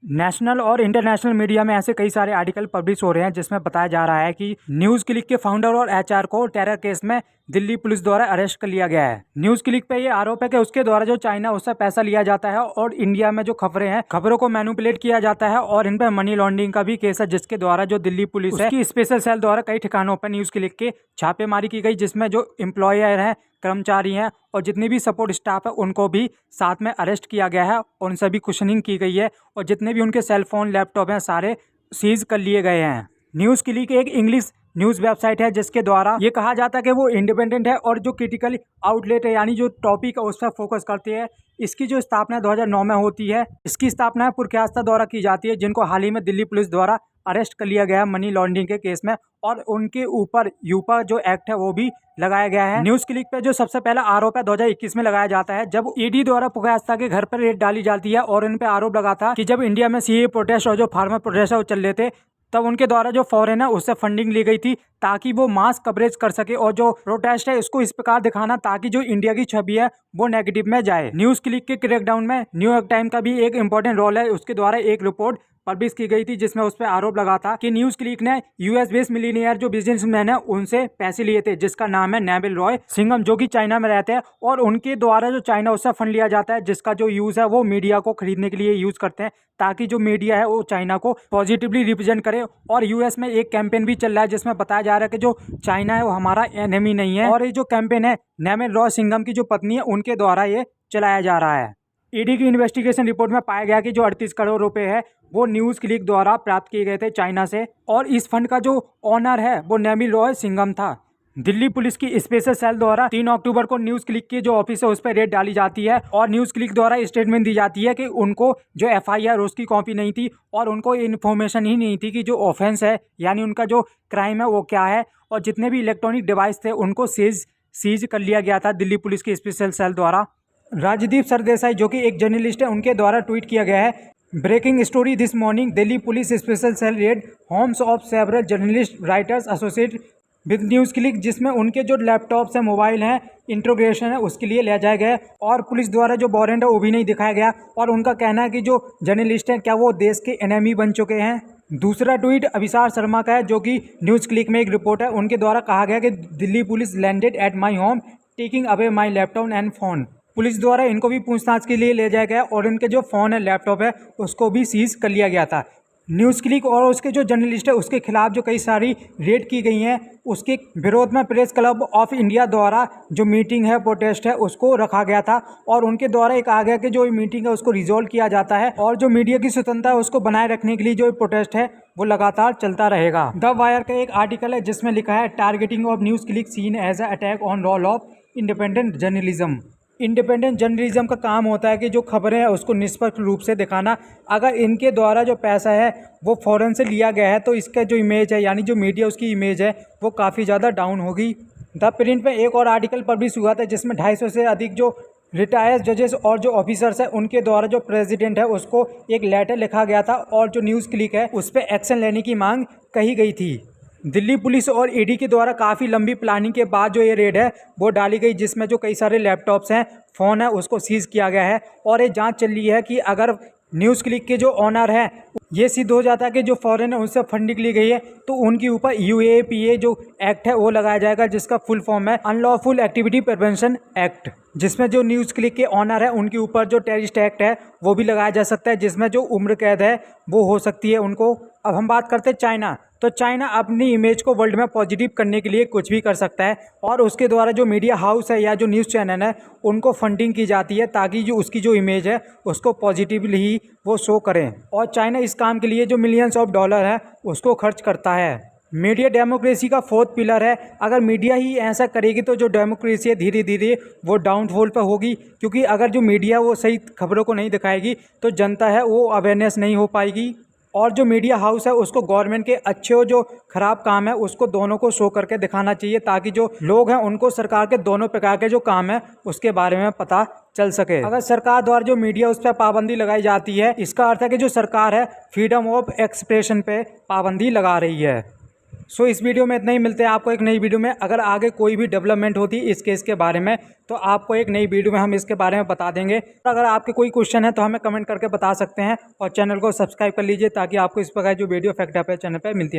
National और international media में ऐसे कई सारे आर्टिकल पब्लिश हो रहे हैं जिसमें बताया जा रहा है कि न्यूज़ क्लिक के फाउंडर और एचआर को टेरर केस में दिल्ली पुलिस द्वारा अरेस्ट कर लिया गया है। न्यूज़ क्लिक पे ये आरोप है कि उसके द्वारा जो चाइना उससे पैसा लिया जाता है और इंडिया में जो खबरें हैं खबरों को मैनिपुलेट किया जाता है और इन पे मनी लॉन्ड्रिंग का भी केस है, जिसके द्वारा जो दिल्ली पुलिस है उसकी स्पेशल सेल द्वारा कई ठिकानों पर न्यूज़ क्लिक के छापेमारी की गई, जिसमें जो एम्प्लॉयर है, कर्मचारी हैं और जितने भी सपोर्ट स्टाफ है उनको भी साथ में अरेस्ट किया गया है और उनसे भी क्वेश्चनिंग की गई है और जितने भी उनके सेल फोन लैपटॉप हैं सारे सीज कर लिए गए हैं। न्यूज़ क्लिक एक इंग्लिश न्यूज़ वेबसाइट है जिसके द्वारा ये कहा जाता है कि वो इंडिपेंडेंट है और जो क्रिटिकल आउटलेट है यानी जो टॉपिक है उस पर फोकस करती है। इसकी जो स्थापना 2009 में होती है। इसकी स्थापना पुरख्यास्ता द्वारा की जाती है, जिनको हाल ही में दिल्ली पुलिस द्वारा अरेस्ट कर लिया गया है मनी लॉन्ड्रिंग के केस में और उनके ऊपर यूपा जो एक्ट है वो भी लगाया गया है। न्यूज़ क्लिक पे जो सबसे पहला आरोप है 2021 में लगाया जाता है, जब ईडी द्वारा पुरख्यास्ता के घर पर रेड डाली जाती है और इन पे आरोप लगा था कि जब इंडिया में सीए प्रोटेस्ट और जो फार्मर प्रोटेस्ट है वो चल रहे थे तब उनके द्वारा जो फॉरेन है उससे फंडिंग ली गई थी ताकि वो मास कवरेज कर सके और जो प्रोटेस्ट है इसको इस प्रकार दिखाना ताकि जो इंडिया की छवि है वो नेगेटिव में जाए। न्यूज़ क्लिक के क्रैकडाउन में न्यूयॉर्क टाइम का भी एक इंपॉर्टेंट रोल है। उसके द्वारा एक रिपोर्ट पब्लिश की गई थी जिसमें उस पर आरोप लगा था कि न्यूज़ क्लिक ने यूएस बेस्ड मिलीनियर जो बिजनेसमैन है उनसे पैसे लिए थे, जिसका नाम है नेविल रॉय सिंघम, जो कि चाइना में रहते हैं और उनके द्वारा जो चाइना उससे फंड लिया जाता है, जिसका जो यूज़ है वो मीडिया को खरीदने के लिए यूज़ करते हैं ताकि जो मीडिया है वो चाइना को पॉजिटिवली रिप्रेजेंट करे। और यूएस में एक कैंपेन भी चल रहा है जिसमें बताया जा रहा है कि जो चाइना है वो हमारा एनिमी नहीं है और ये जो कैंपेन है नेविल रॉय सिंघम की जो पत्नी है उनके द्वारा ये चलाया जा रहा है। ईडी की इन्वेस्टिगेशन रिपोर्ट में पाया गया कि जो 38 करोड़ रुपए है वो न्यूज़ क्लिक द्वारा प्राप्त किए गए थे चाइना से और इस फंड का जो ऑनर है वो नेविल रॉय सिंघम था। दिल्ली पुलिस की स्पेशल सेल द्वारा 3 अक्टूबर को न्यूज़ क्लिक की जो ऑफिस है उस पर रेड डाली जाती है और न्यूज़ क्लिक द्वारा स्टेटमेंट दी जाती है कि उनको जो एफआईआर उसकी कॉपी नहीं थी और उनको इन्फॉर्मेशन ही नहीं थी कि जो ऑफेंस है यानी उनका जो क्राइम है वो क्या है और जितने भी इलेक्ट्रॉनिक डिवाइस थे उनको सीज कर लिया गया था दिल्ली पुलिस की स्पेशल सेल द्वारा। राजदीप सरदेसाई जो कि एक जर्नलिस्ट है उनके द्वारा ट्वीट किया गया है, breaking story this morning Delhi police special cell raid homes of several journalist writers associate with NewsClick, जिसमें उनके जो लैपटॉप्स हैं, मोबाइल हैं, इंट्रोगेशन है उसके लिए ले जाया गया और पुलिस द्वारा जो वारंट है वो भी नहीं दिखाया गया और उनका कहना है कि जो जर्नलिस्ट हैं क्या वो देश के एनिमी बन चुके हैं। दूसरा ट्वीट अभिसार शर्मा का है जो कि न्यूज़ क्लिक में एक रिपोर्ट है, उनके द्वारा कहा गया कि Delhi police landed at my home taking away my laptop and phone. Police द्वारा इनको भी पूछताछ के लिए ले जाया गया और इनके जो फ़ोन है, लैपटॉप है उसको भी सीज कर लिया गया था। न्यूज़ क्लिक और उसके जो जर्नलिस्ट है उसके खिलाफ जो कई सारी रेड की गई हैं, उसके विरोध में प्रेस क्लब ऑफ इंडिया द्वारा जो मीटिंग है, प्रोटेस्ट है उसको रखा गया था और उनके द्वारा एक आ गया कि जो मीटिंग है उसको रिजॉल्व किया जाता है और जो मीडिया की स्वतंत्रता है उसको बनाए रखने के लिए जो प्रोटेस्ट है वो लगातार चलता रहेगा। द वायर का एक आर्टिकल है जिसमें लिखा है, targeting of NewsClick seen as a attack on role of independent journalism. Independent journalism का काम होता है कि जो खबरें हैं उसको निष्पक्ष रूप से दिखाना। अगर इनके द्वारा जो पैसा है वो फॉरेन से लिया गया है तो इसका जो इमेज है यानी जो मीडिया उसकी इमेज है वो काफ़ी ज़्यादा डाउन होगी। द प्रिंट में एक और आर्टिकल पब्लिश हुआ था जिसमें 250 से अधिक जो रिटायर्ड जजेस और जो ऑफिसर्स हैं उनके द्वारा जो प्रेसिडेंट है उसको एक लेटर लिखा गया था और जो न्यूज़ क्लिक है उस पर एक्शन लेने की मांग कही गई थी। दिल्ली पुलिस और ईडी के द्वारा काफ़ी लंबी प्लानिंग के बाद जो ये रेड है वो डाली गई, जिसमें जो कई सारे लैपटॉप्स हैं, फ़ोन है उसको सीज किया गया है और ये जांच चल रही है कि अगर न्यूज़ क्लिक के जो ऑनर हैं ये सिद्ध हो जाता है कि जो फॉरेन है उनसे फंडिंग ली गई है तो उनके ऊपर यूएपीए जो एक्ट है वो लगाया जाएगा, जिसका फुल फॉर्म है अनलॉफुल एक्टिविटी प्रिवेंशन एक्ट, जिसमें जो न्यूज़ क्लिक के ऑनर है उनके ऊपर जो टेररिस्ट एक्ट है वो भी लगाया जा सकता है, जिसमें जो उम्र कैद है वो हो सकती है उनको। अब हम बात करते हैं चाइना, तो चाइना अपनी इमेज को वर्ल्ड में पॉजिटिव करने के लिए कुछ भी कर सकता है और उसके द्वारा जो मीडिया हाउस है या जो न्यूज़ चैनल है उनको फंडिंग की जाती है ताकि जो उसकी जो इमेज है उसको पॉजिटिवली ही वो शो करें और चाइना इस काम के लिए जो मिलियंस ऑफ डॉलर है उसको खर्च करता है। मीडिया डेमोक्रेसी का 4th पिलर है। अगर मीडिया ही ऐसा करेगी तो जो डेमोक्रेसी है धीरे धीरे वो डाउनफॉल पर होगी, क्योंकि अगर जो मीडिया वो सही खबरों को नहीं दिखाएगी तो जनता है वो अवेयरनेस नहीं हो पाएगी और जो मीडिया हाउस है उसको गवर्नमेंट के अच्छे और जो खराब काम है उसको दोनों को शो करके दिखाना चाहिए ताकि जो लोग हैं उनको सरकार के दोनों प्रकार के जो काम है उसके बारे में पता चल सके। अगर सरकार द्वारा जो मीडिया उस पर पाबंदी लगाई जाती है इसका अर्थ है कि जो सरकार है फ्रीडम ऑफ एक्सप्रेशन पे पाबंदी लगा रही है। सो इस वीडियो में इतना ही, मिलते हैं आपको एक नई वीडियो में। अगर आगे कोई भी डेवलपमेंट होती इस केस के बारे में तो आपको एक नई वीडियो में हम इसके बारे में बता देंगे। अगर आपके कोई क्वेश्चन है तो हमें कमेंट करके बता सकते हैं, और चैनल को सब्सक्राइब कर लीजिए ताकि आपको इस प्रकार जो वीडियो फैक्ट अप है चैनल पर मिलती है।